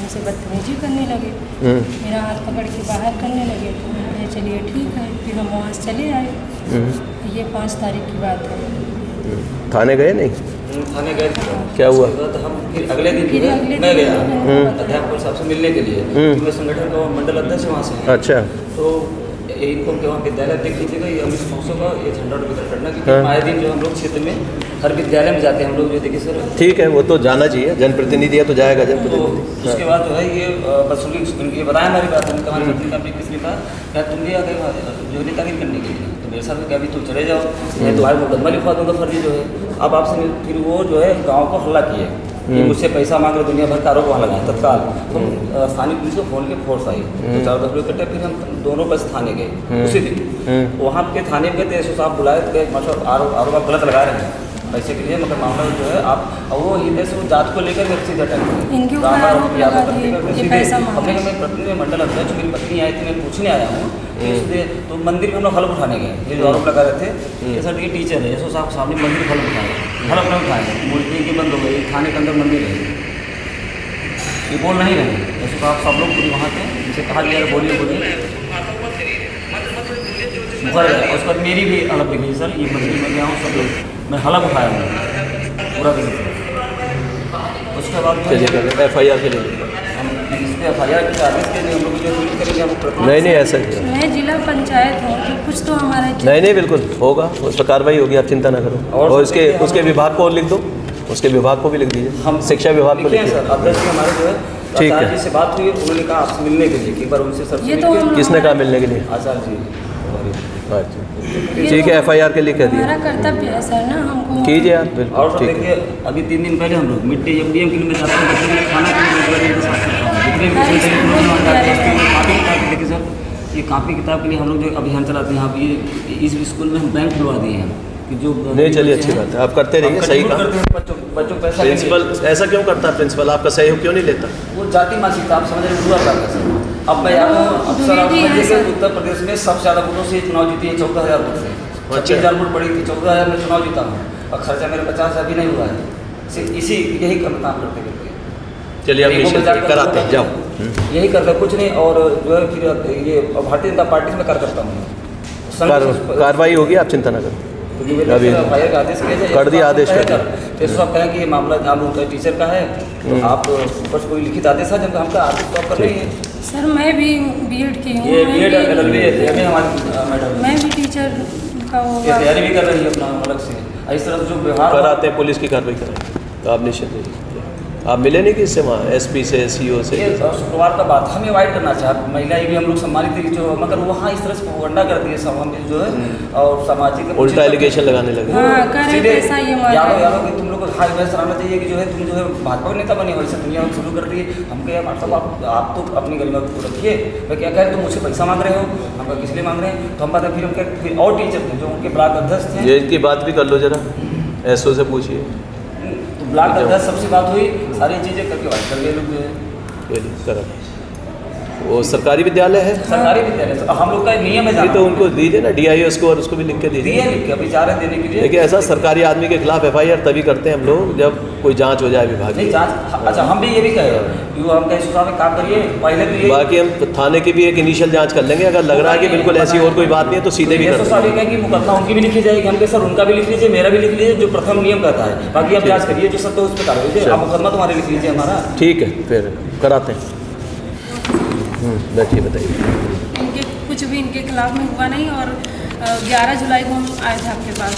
उनसे बदतमीजी करने लगे, मेरा हाथ पकड़ के बाहर करने लगे। तो हम कहे चलिए ठीक है। फिर हम वहाँ से चले आए। ये 5 तारीख की बात है। थाने गए नहीं? थाने गए थे। क्या हुआ? तो हम फिर अगले दिन मैं गया अध्यापक साहब से मिलने के लिए, मैं संगठन का मंडल अध्यक्ष वहाँ से। अच्छा। तो इनको वहाँ विद्यालय देख लीजिएगा, ये अमित महोत्सव का ये झंडा वितरण करना, क्योंकि आए दिन जो हम लोग क्षेत्र में हर विद्यालय में जाते हैं हम लोग, जो देखिए सर। ठीक है, वो तो जाना चाहिए, जनप्रतिनिधि है तो जाएगा जनप्रतिनिधि। तो उसके बाद जो है ये बसूली ये बताया हमारी बात, हमने हमारी पत्नी का भी किसने कहा क्या तुम भी आ गए जोड़ीदारी करने के लिए? तो मेरे साथ क्या अभी तुम चले जाओ, मैं तुम्हारे मुकदमा लिखवा दूँगा फर्जी जो है। अब आपसे फिर वो जो है गाँव को हल्ला किए कि मुझसे पैसा मांग रहे, दुनिया भर का आरोप वहाँ लगाए तत्काल। तो स्थानीय पुलिस को फोन के फोर्स आई, तो 4-10 लोग इकट्ठे, फिर हम दोनों बस थाने गए उसी दिन। वहाँ के थाने में गए, SO साहब बुलाए तो मतलब आरोप आप गलत लगा रहे हैं पैसे के लिए, मतलब मामला जो है आप वो हृदय से वो जात को लेकर मेरे सीधा अटैक अपने मैं पत्नी मंडल अध्यक्ष, मेरी पत्नी आई थी, मैं पूछने आया हूँ इसलिए। तो मंदिर में हम लोग हल्फ उठाने गए, ये जो आरोप लगा रहे थे ये सर ये टीचर है, SO साहब सामने मंदिर हल्फ उठाए, हल्फ नहीं उठाए, मूर्ति की बंद हो गई, थाने के अंदर मंदिर है, ये बोल नहीं रहे। SO साहब सब लोग पूरी वहाँ थे, जिसे कहा गया बोलिए मुखर है। उस पर मेरी भी हड़प दिखी सर, ये मंदिर में गया हूँ, सब लोग मैं हलफ उठाया हूँ पूरा दिन। उसके बाद FIR के लिए हम जो FIR के आदेश के लिए हम लोग जो सूचित करेंगे हम लोग नहीं ऐसा नहीं। मैं जिला पंचायत हूँ तो कुछ तो हमारा नहीं बिल्कुल होगा, उस पर कार्रवाई होगी, आप चिंता ना करो। और उसके विभाग को लिख दो, उसके विभाग को भी लिख दीजिए, हम शिक्षा विभाग को लिखिए सर। अध्यक्ष जी हमारे जो है ठीक है, आचार्य जी से बात हुई, उन्होंने कहा आपसे मिलने के लिए, एक बार उनसे सर ये तो किसने कहा मिलने के लिए? आचार्य जी। अच्छा ठीक है, FIR के लिए कह दिया, हमारा कर्तव्य है सर ना, हमको कीजिए आप बिल्कुल। और सर देखिए अभी 3 दिन पहले हम लोग मिड डे MDM के लिए मैं जाता हूँ, बच्चों के खाना के लिए देखिए सर, ये कापी किताब के लिए हम लोग जो अभियान चलाते हैं, आप ये इस स्कूल में हम बैंक खुलवा दिए हैं कि जो नहीं, चलिए अच्छी बात है, आप करते रहिए, सही काम। बच्चों पैसा प्रिंसिपल ऐसा क्यों करता है? प्रिंसिपल आपका सहयोग क्यों नहीं लेता? वो जाति मानसिकता आप समझ रहे हैं, बुरा करता है सर। अब मैं अक्सर आप समझिए कि उत्तर प्रदेश में सबसे ज़्यादा वोटों से चुनाव जीती है, 14,000 वोट से। 25,000 वोट पड़ी थी, 14,000 में चुनाव जीता हूँ और खर्चा मेरे 50,000 भी नहीं हुआ है। सिर्फ इसी यही काम करते करते चलिए आप कराते हैं, जाओ यही करता कुछ नहीं। और जो है फिर ये भारतीय जनता पार्टी में कार्यकर्ता हूँ, कार्रवाई होगी, आप चिंता ना करो। अभी FIR का आदेश कर दिया, आदेश कर दिया। तो सब कहें कि ये मामला आप उनका टीचर का है, तो आप बस कोई लिखित आदेश है जब हमका आदेश तो आप कर रही है। सर मैं भी B.Ed की हूँ, ये B.Ed LLB है हमारी मैडम, मैं भी टीचर का ये तैयारी भी कर रही है अपना अलग से। इस तरह जो व्यवहार कराते हैं, पुलिस की कार्रवाई कराएंगे, तो आप निश्चित रहिए। आप मिले नहीं किससे वहाँ, SP से, CO से? ये शुक्रवार का बात हमें अवॉइड करना चाहे, महिलाएं भी हम लोग सम्मानित थी जो, मगर वहाँ इस तरह से प्रोपगंडा करती है सब जो है, और सामाजिक उल्टा एलिगेशन लगाने लगे। यादव कि तुम लोग को हाई वैस रहना चाहिए कि जो है तुम जो है भाजपा के नेता बने, वैसे दुनिया में शुरू कर दी। हम कहे मतलब आप तो अपनी गरिमा को रखिए, मैं क्या कह रहे तुम मुझसे पैसा मांग रहे हो, हमका किस लिए मांग रहे हैं? तो हम बात फिर उनके फिर और टीचर थे जो उनके ब्लॉक अध्यक्ष थे, ये इनकी बात भी कर लो जरा, SO से पूछिए। ब्लॉक अध्यक्ष सबसे बात हुई, सारी चीज़ें करके बात कर गए लोग जो है करा। वो सरकारी विद्यालय है, सरकारी विद्यालय हम लोग का नियम है, तो उनको दीजिए ना DIOS को, और उसको भी लिख के दीजिए। लिख के अभी जा रहे देने के लिए। देखिए ऐसा सरकारी आदमी के खिलाफ FIR तभी करते हैं हम लोग जब कोई जांच हो जाए विभाग की। जांच अच्छा, हम भी ये भी कहे हम कहीं सुधार में काम करिए पहले तो ये, बाकी हम थाने की भी एक इनिशियल जांच कर लेंगे, अगर लग रहा है कि बिल्कुल ऐसी और कोई बात नहीं है तो सीधे भी कर साहब कहें कि मुकदमा उनकी भी लिखी जाएगी, हम सर उनका भी लिख लीजिए, मेरा भी लिख लीजिए, जो प्रथम नियम कहता है, बाकी आप जांच करिए जो सत्य उस पर कार्रवाई, आप मुकदमा तुम्हारे लिख लीजिए हमारा। ठीक है, फिर कराते हैं। बैठिए, बताइए। इनके कुछ भी इनके खिलाफ में हुआ नहीं, और 11 जुलाई को हम आए थे आपके पास,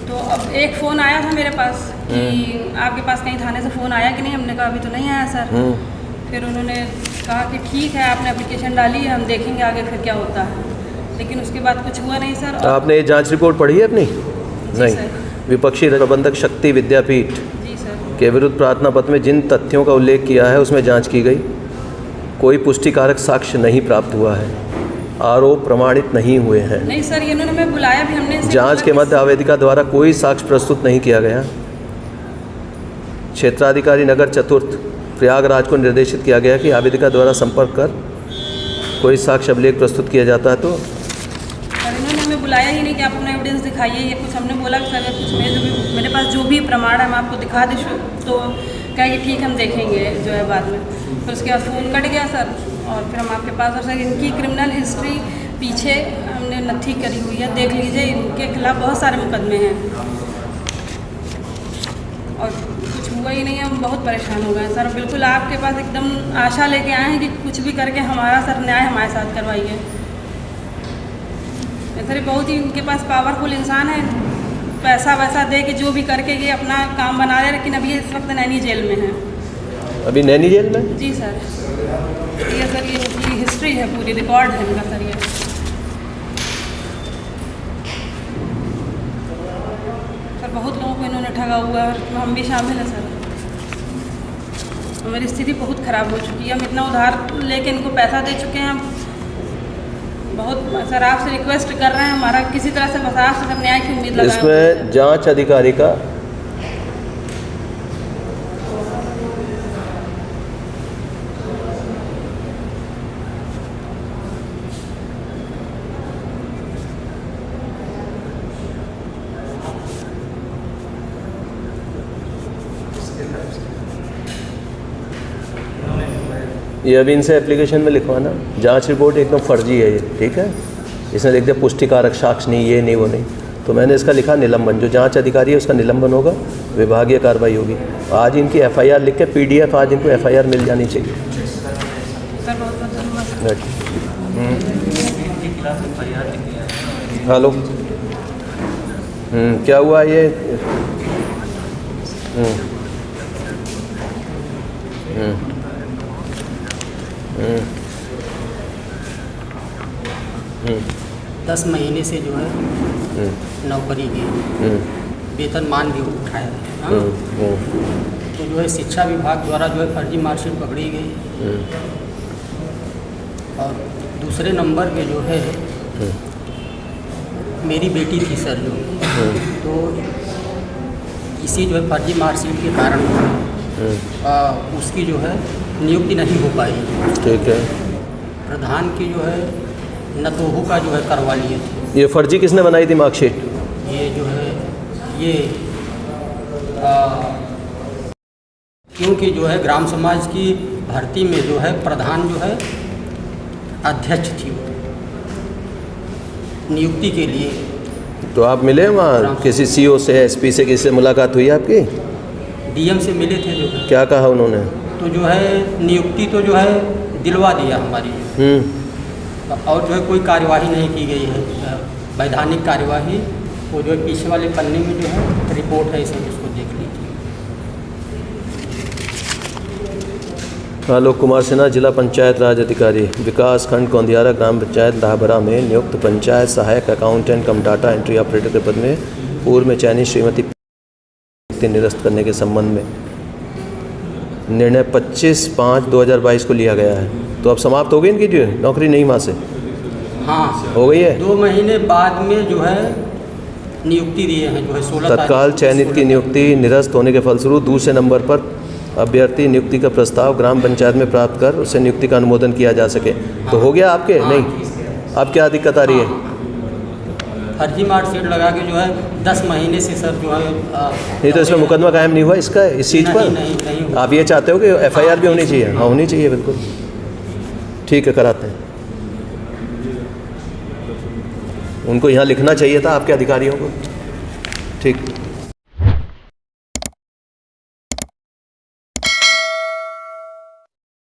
तो अब एक फ़ोन आया था मेरे पास कि आपके पास कहीं थाने से फ़ोन आया कि नहीं? हमने कहा अभी तो नहीं आया सर। फिर उन्होंने कहा कि ठीक है, आपने एप्लीकेशन डाली है, हम देखेंगे आगे फिर क्या होता है, लेकिन उसके बाद कुछ हुआ नहीं सर। आपने ये जांच रिपोर्ट पढ़ी है अपनी? नहीं। विपक्षी प्रबंधक शक्ति विद्यापीठ के विरुद्ध प्रार्थना पत्र में जिन तथ्यों का उल्लेख किया है उसमें जाँच की गई, कोई पुष्टिकारक साक्ष्य नहीं प्राप्त हुआ है, आरोप प्रमाणित नहीं हुए हैं। नहीं सर, ये उन्होंने मैं बुलाया भी, हमने जांच के मध्य आवेदिका द्वारा कोई साक्ष्य प्रस्तुत नहीं किया गया। क्षेत्राधिकारी नगर चतुर्थ प्रयागराज को निर्देशित किया गया कि आवेदिका द्वारा संपर्क कर कोई साक्ष्य अभिलेख प्रस्तुत किया जाता है तो सर इन्होंने हमें बुलाया ही नहीं कि आप अपना एविडेंस दिखाइए, ये कुछ हमने बोला कि सर कुछ मेरे पास जो भी प्रमाण है मैं आपको दिखा दे, तो कहा कि ठीक हम देखेंगे जो है बाद में। फिर उसके बाद फ़ोन कट गया सर, और फिर हम आपके पास, और सर इनकी क्रिमिनल हिस्ट्री पीछे हमने नथी करी हुई है, देख लीजिए, इनके खिलाफ बहुत सारे मुकदमे हैं, और कुछ हुआ ही नहीं है। हम बहुत परेशान हो गए सर, बिल्कुल आपके पास एकदम आशा लेके आए हैं कि कुछ भी करके हमारा सर न्याय हमारे साथ करवाइए। सर बहुत ही इनके पास पावरफुल इंसान है, पैसा वैसा दे के जो भी करके ये अपना काम बना रहे, लेकिन अभी इस वक्त नैनी जेल में है। अभी नैनी जेल में? जी सर, ये सर ये इनकी हिस्ट्री है, पूरी रिकॉर्ड है इनका सर। ये सर बहुत लोगों को इन्होंने ठगा हुआ है, और हम भी शामिल हैं सर। हमारी स्थिति बहुत ख़राब हो चुकी है, हम इतना उधार लेके इनको पैसा दे चुके हैं। बहुत सर आपसे रिक्वेस्ट कर रहे हैं, हमारा किसी तरह से बस आपसे न्याय की उम्मीद लगाएं। इसमें जांच अधिकारी का ये अभी इनसे एप्लीकेशन में लिखवाना, जांच रिपोर्ट एकदम फर्जी है ये, ठीक है? इसने लिख दिया पुष्टिकारक साक्ष्य नहीं, ये नहीं, वो नहीं, तो मैंने इसका लिखा निलंबन। जो जांच अधिकारी है उसका निलंबन होगा, विभागीय कार्रवाई होगी। आज इनकी FIR लिख के PDF आज इनको FIR मिल जानी चाहिए। हेलो। क्या हुआ ये? हम्म, हम्म, हम्म, 10 महीने से जो है नौकरी की वेतनमान भी उठाया है। हाँ? तो जो है शिक्षा विभाग द्वारा जो है फर्जी मार्कशीट पकड़ी गई। और दूसरे नंबर पे जो है मेरी बेटी थी सर जो, तो इसी जो है फर्जी मार्कशीट के कारण उसकी जो है नियुक्ति नहीं हो पाई। ठीक है। प्रधान की जो है नतोहू का जो है करवा लिए थे। ये फर्जी किसने बनाई थी मार्कशीट? ये जो है ये क्योंकि जो है ग्राम समाज की भर्ती में जो है प्रधान जो है अध्यक्ष थी वो नियुक्ति के लिए। तो आप मिले वहाँ किसी सीओ से, एसपी से, किसी से मुलाकात हुई आपकी? डीएम से मिले थे जो है। क्या कहा उन्होंने? तो जो है नियुक्ति तो जो है दिलवा दिया हमारी, और जो है कोई कार्यवाही नहीं की गई है, वैधानिक कार्यवाही। वो जो है पीछे वाले पन्ने में जो है रिपोर्ट है, इसे उसको देख लीजिए। आलोक कुमार सिन्हा, जिला पंचायत राज अधिकारी, विकास खंड कौंदियारा, ग्राम पंचायत लाहबरा में नियुक्त पंचायत सहायक अकाउंटेंट कम डाटा एंट्री ऑपरेटर के पद में पूर्व में चयनित श्रीमती निरस्त करने के संबंध में निर्णय 25/5/2022 को लिया गया है। तो अब समाप्त हो गई इनकी जो नौकरी, नहीं वहाँ से? हाँ, हो गई है। 2 महीने बाद में जो है नियुक्ति दिए हैं, जो है 16 तत्काल चयनित की नियुक्ति निरस्त होने के फलस्वरूप दूसरे नंबर पर अभ्यर्थी नियुक्ति का प्रस्ताव ग्राम पंचायत में प्राप्त कर उससे नियुक्ति का अनुमोदन किया जा सके। तो हो गया आपके? नहीं। अब क्या दिक्कत आ रही है? फर्जी मार्कशीट लगा के जो है 10 महीने से सर जो है नहीं, तो इसमें मुकदमा कायम नहीं हुआ इसका, इस चीज़ पर? नहीं। आप ये चाहते हो कि एफआईआर भी होनी चाहिए? हाँ, होनी चाहिए, बिल्कुल। ठीक है, कराते हैं। उनको यहाँ लिखना चाहिए था आपके अधिकारियों को। ठीक।